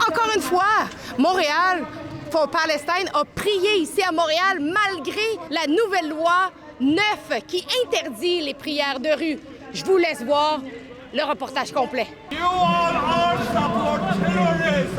encore une fois, Montréal for Palestine a prié ici à Montréal malgré la nouvelle loi 9 qui interdit les prières de rue. Je vous laisse voir le reportage complet. You all are support terrorists.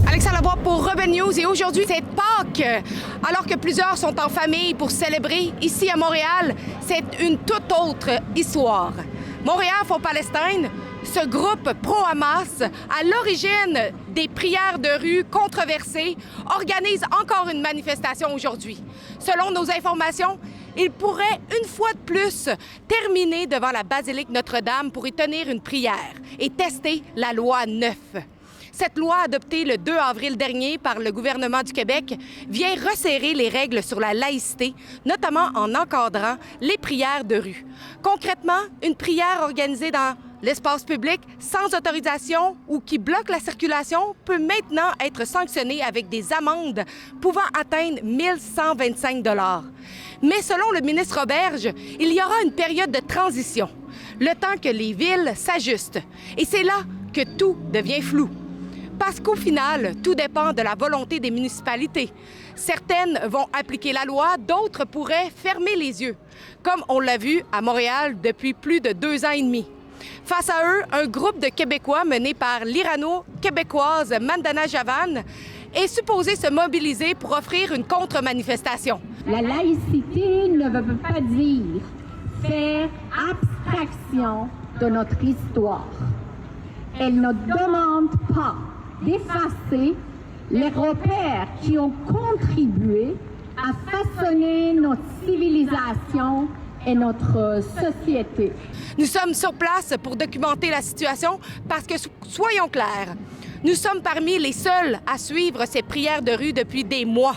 Alexandre Lavoie pour Rebelle News et aujourd'hui c'est Pâques. Alors que plusieurs sont en famille pour célébrer ici à Montréal, c'est une toute autre histoire. Montréal for Palestine, ce groupe pro-Hamas, à l'origine des prières de rue controversées, organise encore une manifestation aujourd'hui. Selon nos informations, il pourrait une fois de plus terminer devant la basilique Notre-Dame pour y tenir une prière et tester la loi 9. Cette loi, adoptée le 2 avril dernier par le gouvernement du Québec, vient resserrer les règles sur la laïcité, notamment en encadrant les prières de rue. Concrètement, une prière organisée dans l'espace public sans autorisation ou qui bloque la circulation peut maintenant être sanctionnée avec des amendes pouvant atteindre 1 125 $. Mais selon le ministre Roberge, il y aura une période de transition, le temps que les villes s'ajustent. Et c'est là que tout devient flou. Parce qu'au final, tout dépend de la volonté des municipalités. Certaines vont appliquer la loi, d'autres pourraient fermer les yeux, comme on l'a vu à Montréal depuis plus de 2 ans et demi. Face à eux, un groupe de Québécois mené par l'Irano-Québécoise Mandana Javan est supposé se mobiliser pour offrir une contre-manifestation. La laïcité ne veut pas dire faire abstraction de notre histoire. Elle ne demande pas d'effacer les repères qui ont contribué à façonner notre civilisation et notre société. Nous sommes sur place pour documenter la situation parce que, soyons clairs, nous sommes parmi les seuls à suivre ces prières de rue depuis des mois,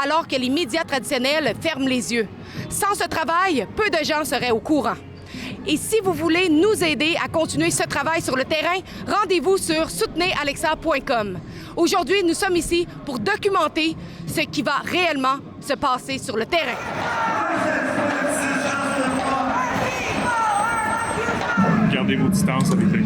alors que les médias traditionnels ferment les yeux. Sans ce travail, peu de gens seraient au courant. Et si vous voulez nous aider à continuer ce travail sur le terrain, rendez-vous sur soutenezalexa.com. Aujourd'hui, nous sommes ici pour documenter ce qui va réellement se passer sur le terrain. Gardez vos distances avec les...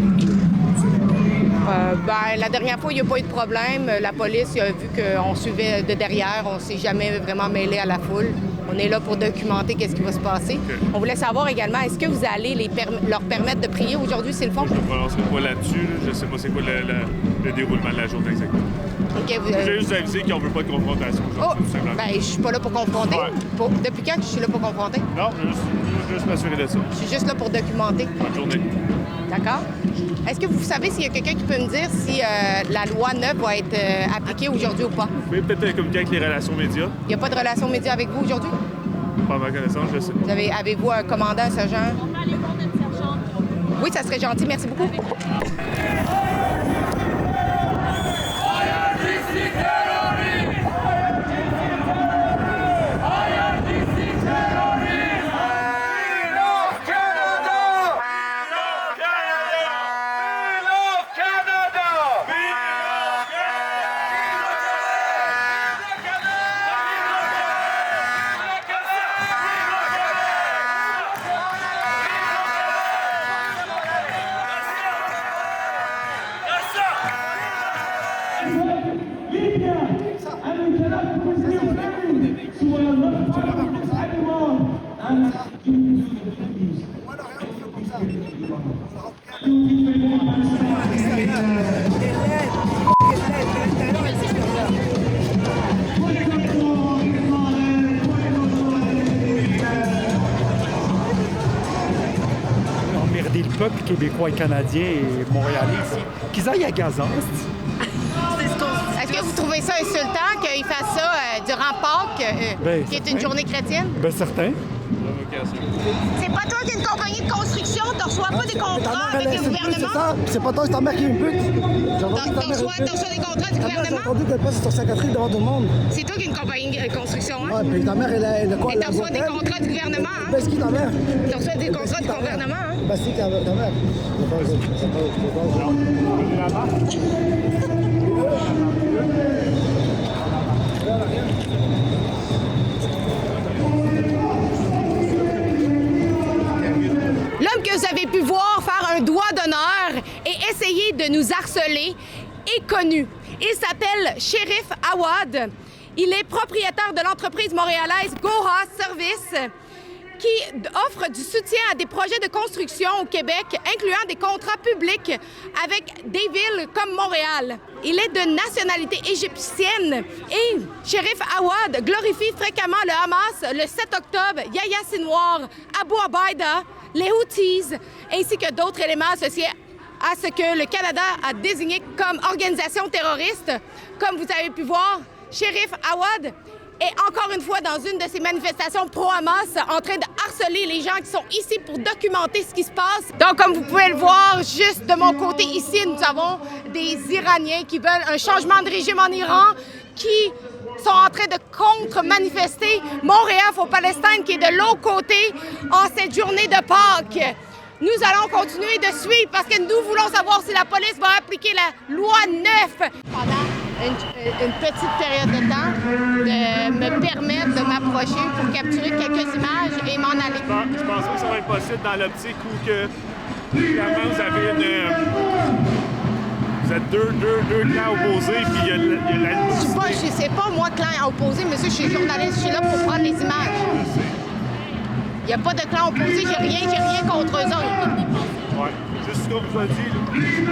La dernière fois, il n'y a pas eu de problème. La police a vu qu'on suivait de derrière. On ne s'est jamais vraiment mêlé à la foule. On est là pour documenter qu'est-ce qui va se passer. Okay. On voulait savoir également, est-ce que vous allez leur permettre de prier aujourd'hui, c'est le fond? Je ne me prononcerai pas là-dessus. Je ne sais pas c'est quoi le déroulement de la journée exactement. Okay, J'ai juste avisé qu'on ne veut pas de confrontation aujourd'hui, tout simplement. Je suis pas là pour confronter. Ouais. Depuis quand je suis là pour confronter? Non, juste m'assurer de ça. Je suis juste là pour documenter. Bonne journée. D'accord. Est-ce que vous savez s'il y a quelqu'un qui peut me dire si la loi 9 va être appliquée aujourd'hui ou pas? Vous pouvez peut-être communiquer avec les relations médias. Il n'y a pas de relations médias avec vous aujourd'hui? Pas à ma connaissance, je sais. Avez-vous un commandant, un sergent? On a les comptes de sergent. Oui, ça serait gentil. Merci beaucoup. Emmerder le peuple québécois et canadien et montréalais ici, qu'ils aillent à Gaza. Est-ce que vous trouvez ça insultant qu'ils fassent ça durant Pâques, qui est une journée chrétienne? Bien, certain. C'est pas toi qui es une compagnie de construction, tu reçois pas des contrats avec le gouvernement? C'est pas toi, c'est ta mère qui est une pute. Tu reçois des contrats du gouvernement? J'ai entendu qu'elle passe sur sa Catherine devant tout le monde. C'est toi qui es une compagnie de construction, hein? Ouais, puis ta mère, elle a quoi? Et tu reçois des contrats du gouvernement, hein? Ben, c'est qui ta mère? Tu reçois des contrats du gouvernement, hein? Ben, c'est qui ta mère? L'homme que vous avez pu voir faire un doigt d'honneur et essayer de nous harceler est connu. Il s'appelle Shérif Awad. Il est propriétaire de l'entreprise montréalaise Goha Service qui offre du soutien à des projets de construction au Québec, incluant des contrats publics avec des villes comme Montréal. Il est de nationalité égyptienne et Shérif Awad glorifie fréquemment le Hamas, le 7 octobre, Yahya Sinwar, Abu Abaïda, les Houthis, ainsi que d'autres éléments associés à ce que le Canada a désigné comme organisation terroriste. Comme vous avez pu voir, Shérif Awad est encore une fois dans une de ces manifestations pro-Hamas en train de harceler les gens qui sont ici pour documenter ce qui se passe. Donc, comme vous pouvez le voir, juste de mon côté ici, nous avons des Iraniens qui veulent un changement de régime en Iran, qui sont en train de contre-manifester Montréal for Palestine, qui est de l'autre côté en cette journée de Pâques. Nous allons continuer de suivre parce que nous voulons savoir si la police va appliquer la loi 9. Pendant une petite période de temps, de me permettre de m'approcher pour capturer quelques images et m'en aller. Je pense pas que ça va être possible dans l'optique où que, clairement, vous avez vous êtes deux clans opposés, puis il y a la... Je sais pas, moi, clan opposé, monsieur, je suis journaliste, je suis là pour prendre les images. Il n'y a pas de clan opposé, j'ai rien contre eux autres. Oui, juste ce qu'on vous a dit.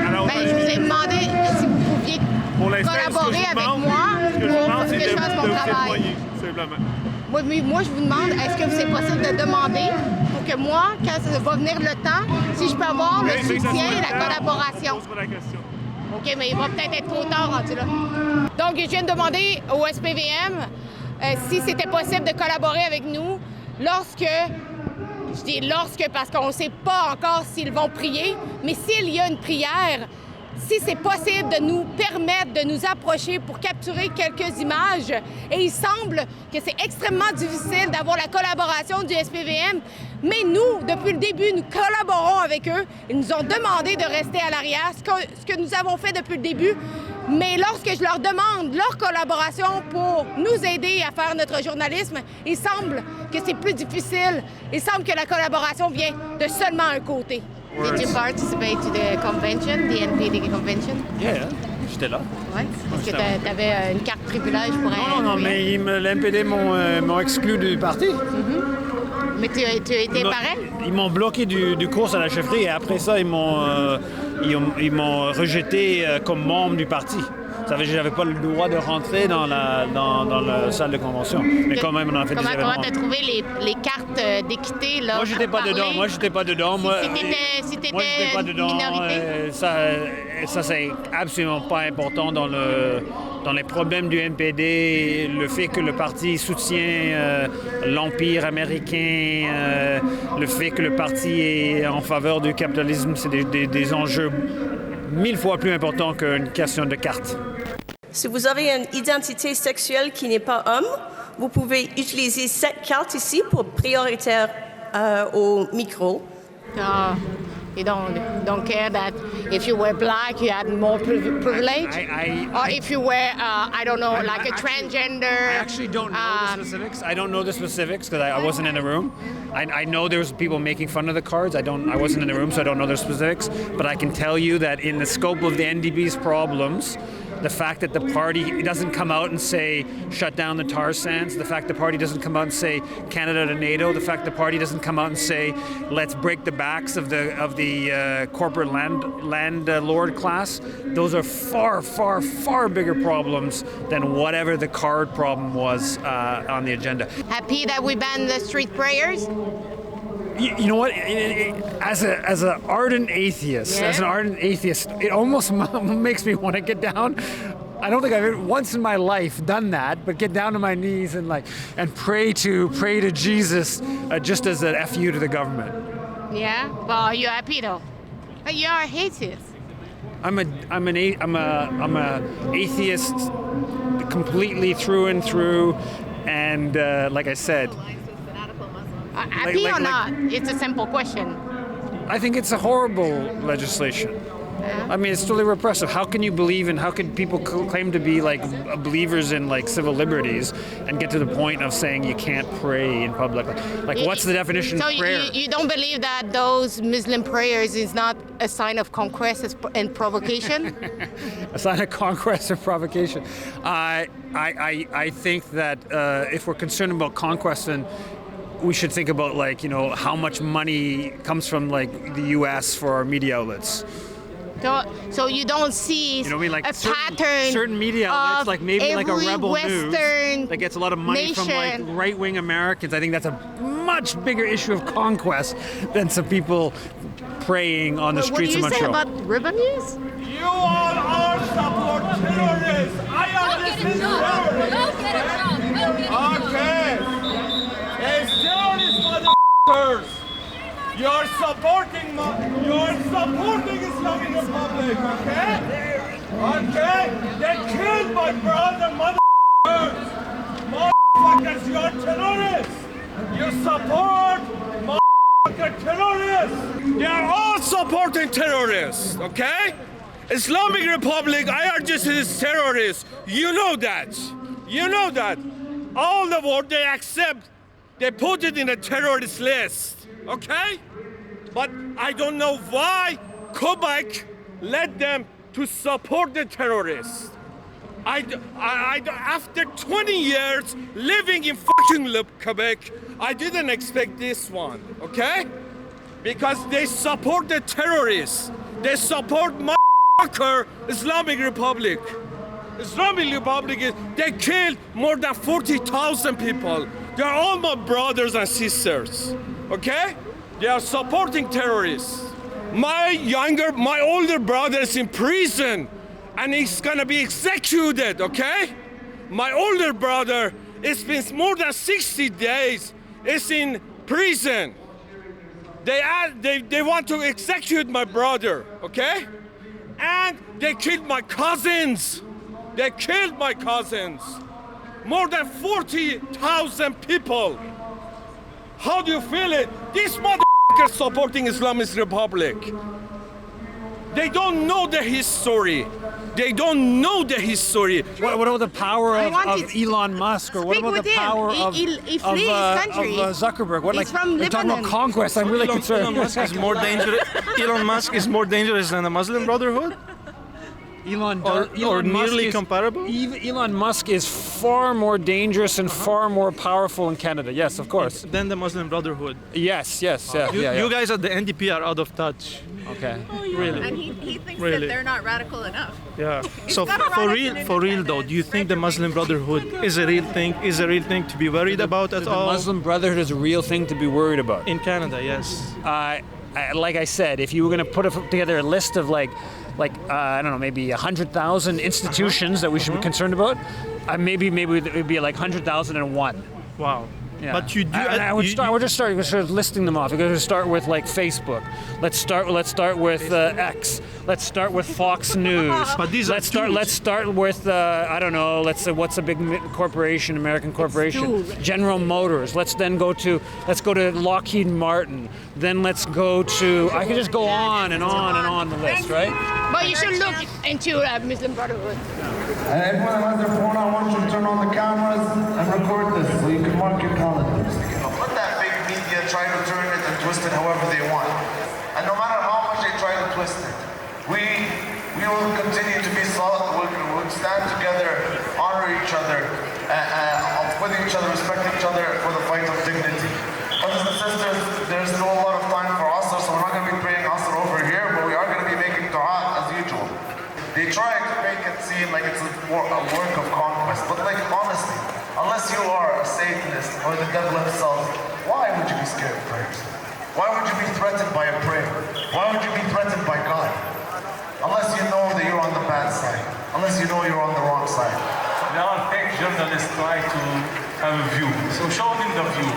Alors, je vous ai demandé si vous pouviez collaborer avec moi pour que je fasse mon travail. Simplement. Moi, je vous demande, est-ce que c'est possible de demander pour que moi, quand ça va venir le temps, si je peux avoir le soutien et la collaboration? Pose-moi la question. OK, mais il va peut-être être trop tard rendu là. Donc, je viens de demander au SPVM si c'était possible de collaborer avec nous lorsque, je dis lorsque parce qu'on ne sait pas encore s'ils vont prier, mais s'il y a une prière, si c'est possible de nous permettre de nous approcher pour capturer quelques images. Et il semble que c'est extrêmement difficile d'avoir la collaboration du SPVM, mais nous, depuis le début, nous collaborons avec eux. Ils nous ont demandé de rester à l'arrière, ce que nous avons fait depuis le début. Mais lorsque je leur demande leur collaboration pour nous aider à faire notre journalisme, il semble que c'est plus difficile. Il semble que la collaboration vient de seulement un côté. Did you participate to the convention, the NPD convention? Yeah, j'étais là. Oui. Est-ce que tu avais une carte privilège pour un... Non, mais l'NPD m'ont exclu du parti. Mm-hmm. Mais tu as été pareil? Ils m'ont bloqué du course à la chefferie et après ça, ils m'ont rejeté comme membre du parti. Ça veut dire que j'avais pas le droit de rentrer dans la salle de convention. Mais quand même, on a fait des événements. Comment tu as trouvé les cartes d'équité, là? Moi, j'étais pas dedans. Si t'étais pas dedans. Minorité? Ça, c'est absolument pas important dans les problèmes du NPD. Le fait que le parti soutient l'Empire américain, le fait que le parti est en faveur du capitalisme, c'est des enjeux 1000 fois plus importants qu'une question de carte. Si vous avez une identité sexuelle qui n'est pas homme, vous pouvez utiliser cette carte ici pour prioritaire au micro. You don't care that if you were black, you had more privilege? Or if you were, I don't know, like a transgender? I actually don't know the specifics. I don't know the specifics because I wasn't in the room. I know there was people making fun of the cards. I wasn't in the room, so I don't know the specifics. But I can tell you that in the scope of the NDP's problems, the fact that the party doesn't come out and say, shut down the tar sands, the fact the party doesn't come out and say, Canada to NATO, the fact the party doesn't come out and say, let's break the backs of the corporate landlord class, those are far, far, far bigger problems than whatever the card problem was on the agenda. Happy that we banned the street prayers? You know what? As an ardent atheist, it almost makes me want to get down. I don't think I've ever once in my life done that, but get down to my knees and pray to Jesus, just as an FU to the government. Yeah. Well, you're happy though. But you're a atheist. I'm a atheist completely through and through, and like I said. Happy or not? It's a simple question. I think it's a horrible legislation. I mean, it's totally repressive. How can you believe in? How can people claim to be like believers in like civil liberties and get to the point of saying you can't pray in public? Like, what's the definition of prayer? So you don't believe that those Muslim prayers is not a sign of conquest and provocation? A sign of conquest or provocation? I think that if we're concerned about conquest, then we should think about like how much money comes from like the U.S. for our media outlets. So you don't see like a pattern. Certain media outlets, like maybe like a Rebel Western News, that gets a lot of money from like right-wing Americans. I think that's a much bigger issue of conquest than some people praying on the streets of Montreal. What do you say about Rebel News? You all are support terrorists. I understand terrorists. Okay. Hey, terrorist motherfuckers. You're supporting Islamic Republic, okay? Okay? They killed my brother, motherfuckers! Motherfuckers, you're terrorists! You support motherfucker terrorists! They are all supporting terrorists, okay? Islamic Republic, IRGC is terrorists. You know that. You know that. All the world they accept, they put it in a terrorist list. Okay? But I don't know why Quebec led them to support the terrorists. After 20 years living in fucking Quebec, I didn't expect this one, okay? Because they support the terrorists. They support motherfucker Islamic Republic. Islamic Republic, they killed more than 40,000 people. They're all my brothers and sisters, okay? They are supporting terrorists. My older brother is in prison and he's gonna be executed, okay? My older brother, it's been more than 60 days, is in prison. They want to execute my brother, okay? And they killed my cousins. They killed my cousins. More than 40,000 people. How do you feel it? These motherfuckers supporting Islamic Republic. They don't know the history. They don't know the history. What about the power of Elon Musk, or what about the power of Zuckerberg? He's from we're talking about conquest. I'm really concerned. Elon Musk is more dangerous. Elon Musk is more dangerous than the Muslim Brotherhood. Elon nearly comparable? Elon Musk is far more dangerous and far more powerful in Canada. Yes, of course. Than the Muslim Brotherhood. Yes. You guys at the NDP are out of touch. Okay. Really. And he thinks that they're not radical enough. Yeah. So for real though, do you think the Muslim Brotherhood is a real thing? Is a real thing to be worried about at all? The Muslim Brotherhood is a real thing to be worried about. In Canada, yes. Like I said, if you were going to put together a list of like I don't know, maybe 100,000 institutions that we should be concerned about, maybe it would be like 100,001. Wow. Yeah. But you do. We're just starting. We're sort of listing them off. We're going to start with like Facebook. Let's start with X. Let's start with Fox News. But these let's start with I don't know. Let's say what's a big corporation, American corporation? General Motors. Let's go to Lockheed Martin. Then let's go to. I could just go on and on and on the list, right? But you should look into Muslim Brotherhood. Everyone who has their phone, I want you to turn on the cameras and record this so you can mark your calendars. Let that big media try to turn it and twist it however they want. And no matter how much they try to twist it, we will continue to be solid. We'll stand together, honor each other, with each other, respect each other for the fight of dignity. Brothers and sisters, there's no lot of time for Asr, so we're not going to be praying Asr over here, but we are going to be making dua as usual. They try to make it seem like it's a work of conquest, but like honestly, unless you are a Satanist or the devil himself, why would you be scared of prayers? Why would you be threatened by a prayer? Why would you be threatened by God? Unless you know that you're on the bad side. Unless you know you're on the wrong side. There are fake journalists trying to have a view. So show them the view.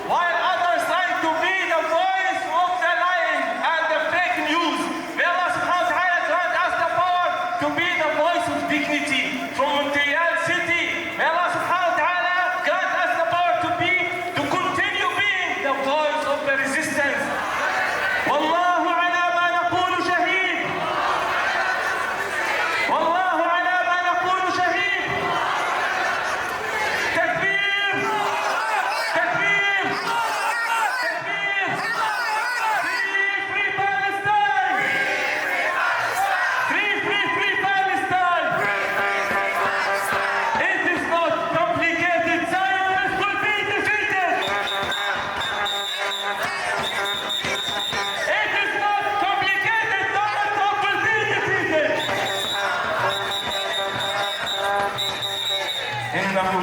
While others trying to be the voice of the lying and the fake news, may Allah subhanahu wa ta'ala grant us the power to be the voice of dignity from Montreal City. May Allah subhanahu wa ta'ala grant us the power to continue being the voice of the resistance. Wallahu ala ma naqulu shaheed.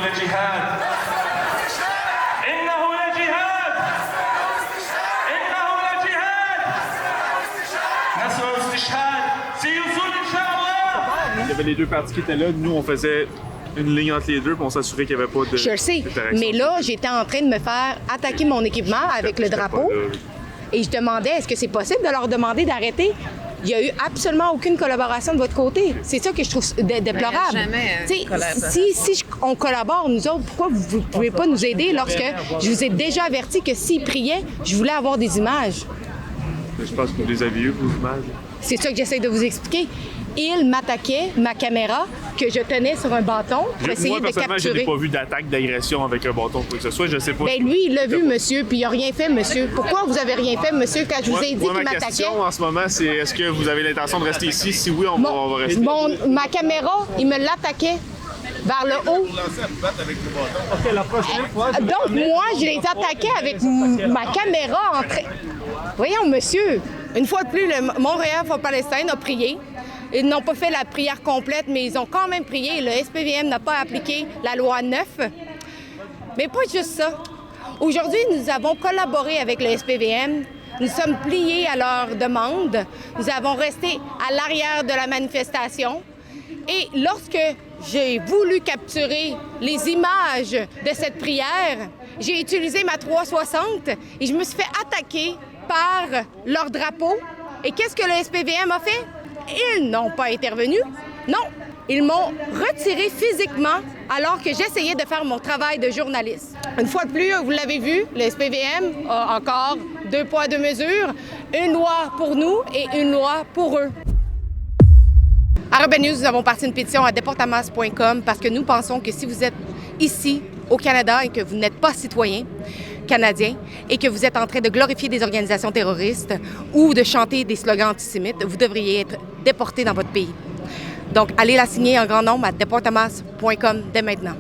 لجهاد إنه لجهاد إنه لجهاد نصر والاستشهاد سيصل إن شاء الله. Il y avait les deux partis qui étaient là. Nous, on faisait une ligne entre les deux pour on s'assurer qu'il n'y avait pas de. Je le sais, mais là, j'étais en train de me faire attaquer mon équipement avec le drapeau. Et je demandais, est-ce que c'est possible de leur demander d'arrêter? Il n'y a eu absolument aucune collaboration de votre côté. C'est ça que je trouve déplorable. Si on collabore, nous autres, pourquoi vous ne pouvez pas nous aider lorsque je vous ai déjà averti que s'ils priaient, je voulais avoir des images? Je pense que vous les avez eues, vos images. C'est ça que j'essaie de vous expliquer. Il m'attaquait ma caméra que je tenais sur un bâton pour essayer de capturer. Moi, personnellement, je n'ai pas vu d'attaque, d'agression avec un bâton, quoi que ce soit. Je sais pas. Bien, lui, il l'a vu, monsieur, puis il n'a rien fait, monsieur. Pourquoi vous avez rien fait, monsieur, quand je vous ai dit qu'il m'attaquait? Ma question en ce moment, c'est est-ce que vous avez l'intention de rester ici? Si oui, on va rester. Ma caméra, il me l'attaquait vers le haut. OK, la prochaine fois... Donc, moi, je les attaquais avec ma caméra en train... Voyons, monsieur, une fois de plus, le Montréal for Palestine a prié. Ils n'ont pas fait la prière complète, mais ils ont quand même prié. Le SPVM n'a pas appliqué la loi 9. Mais pas juste ça. Aujourd'hui, nous avons collaboré avec le SPVM. Nous sommes pliés à leurs demandes. Nous avons resté à l'arrière de la manifestation. Et lorsque j'ai voulu capturer les images de cette prière, j'ai utilisé ma 360 et je me suis fait attaquer par leur drapeau. Et qu'est-ce que le SPVM a fait? Ils n'ont pas intervenu. Non, ils m'ont retiré physiquement alors que j'essayais de faire mon travail de journaliste. Une fois de plus, vous l'avez vu, le SPVM a encore 2 poids, 2 mesures, une loi pour nous et une loi pour eux. À Rebelle News, nous avons parti une pétition à deportamas.com parce que nous pensons que si vous êtes ici au Canada et que vous n'êtes pas citoyen canadien et que vous êtes en train de glorifier des organisations terroristes ou de chanter des slogans antisémites, vous devriez être déporté dans votre pays. Donc, allez la signer en grand nombre à deportamas.com dès maintenant.